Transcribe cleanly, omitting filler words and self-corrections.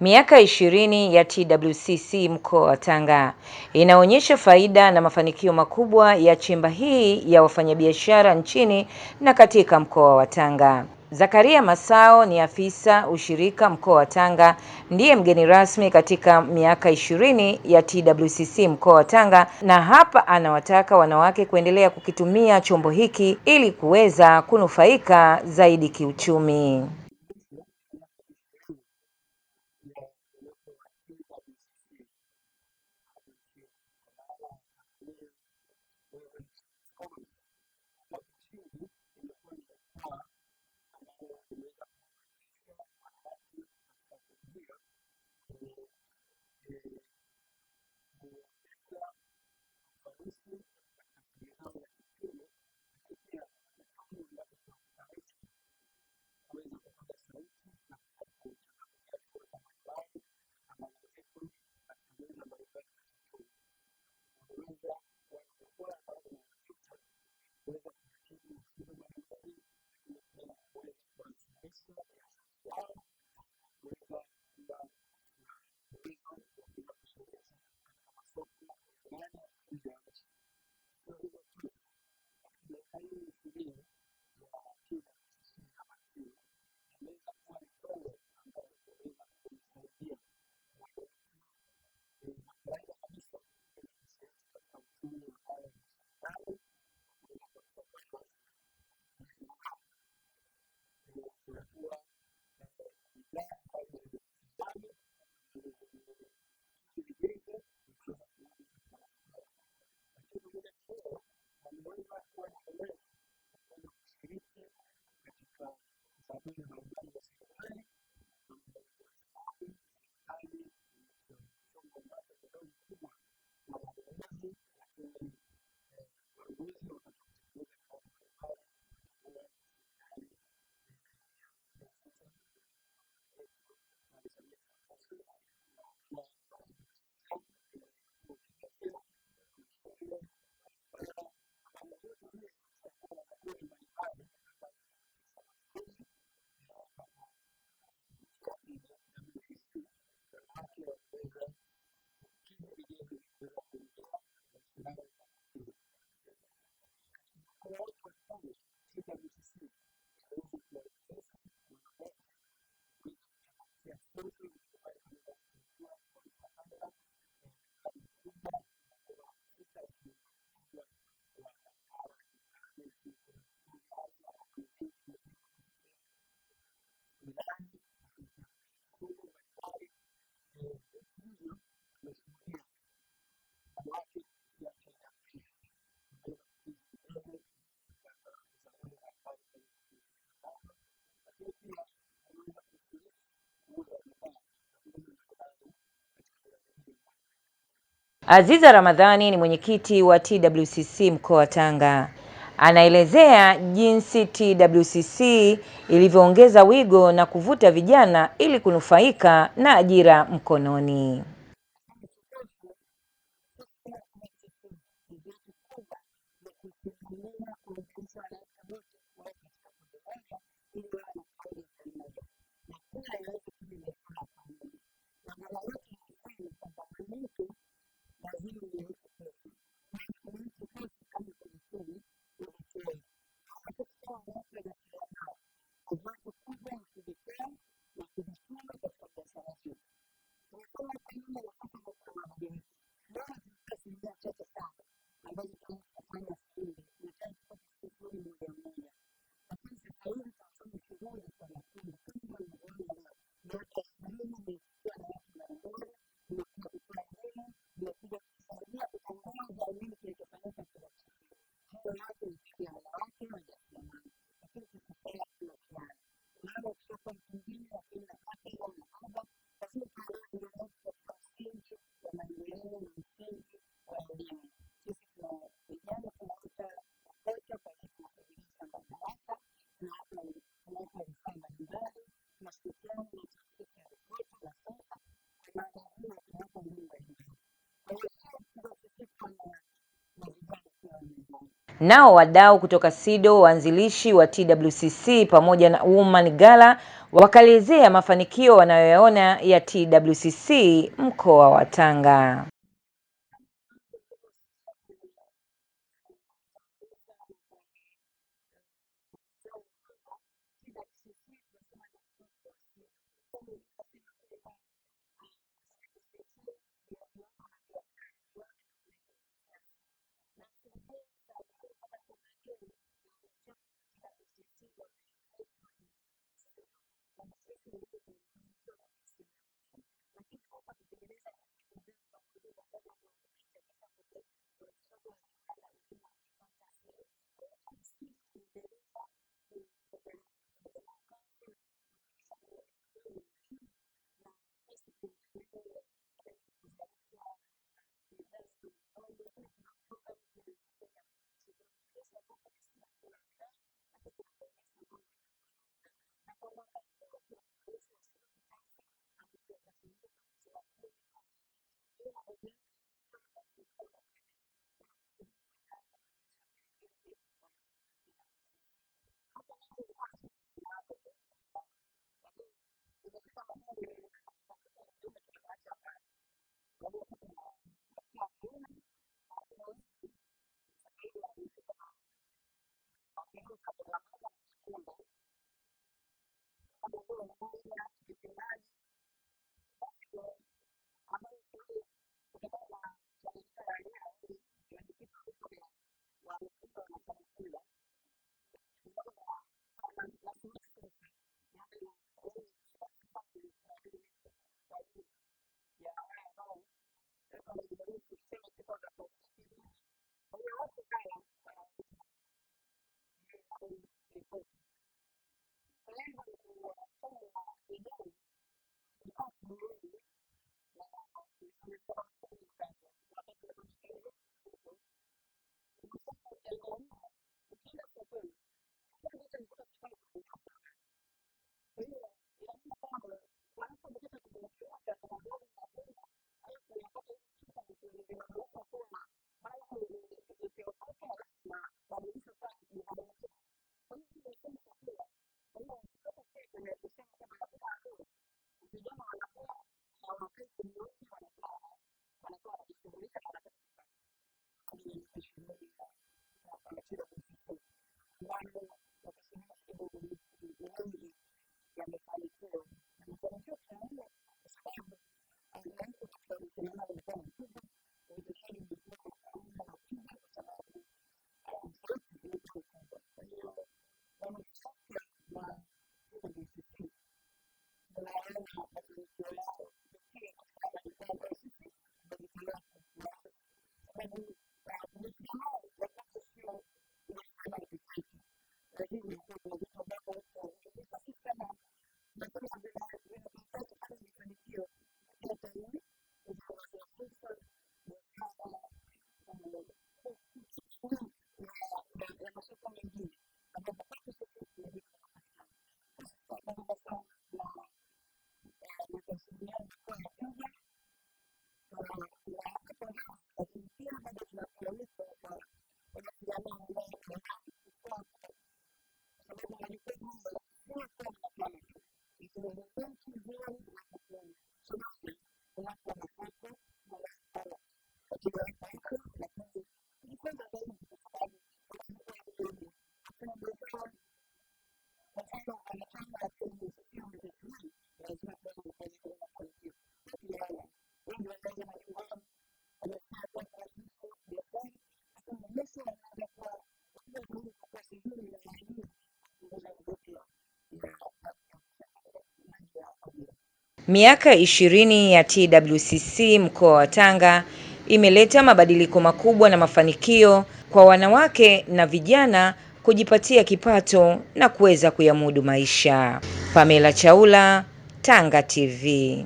Miaka 20 ya TWCC mkoa wa Tanga inaonyesha faida na mafanikio makubwa ya chemba hii ya wafanyabiashara nchini na katika mkoa wa Tanga. Zakaria Masao ni afisa ushirika mkoa wa Tanga, ndiye mgeni rasmi katika miaka 20 ya TWCC mkoa wa Tanga, na hapa anawataka wanawake kuendelea kukitumia chombo hiki ili kuweza kunufaika zaidi kiuchumi. Aziza Ramadhani ni mwenyekiti wa TWCC mkoa wa Tanga. Anaelezea jinsi TWCC ilivyoongeza wigo na kuvuta vijana ili kunufaika na ajira mkononi. Nao wadau kutoka SIDO, waanzilishi wa TWCC pamoja na Women Gala wakalizia mafanikio wanayoyaona ya TWCC mkoa wa Tanga. Miaka 20 ya TWCC mkoa wa Tanga imeleta mabadiliko makubwa na mafanikio kwa wanawake na vijana kujipatia kipato na kuweza kuyamudu maisha. Pamela Chaula, Tanga TV.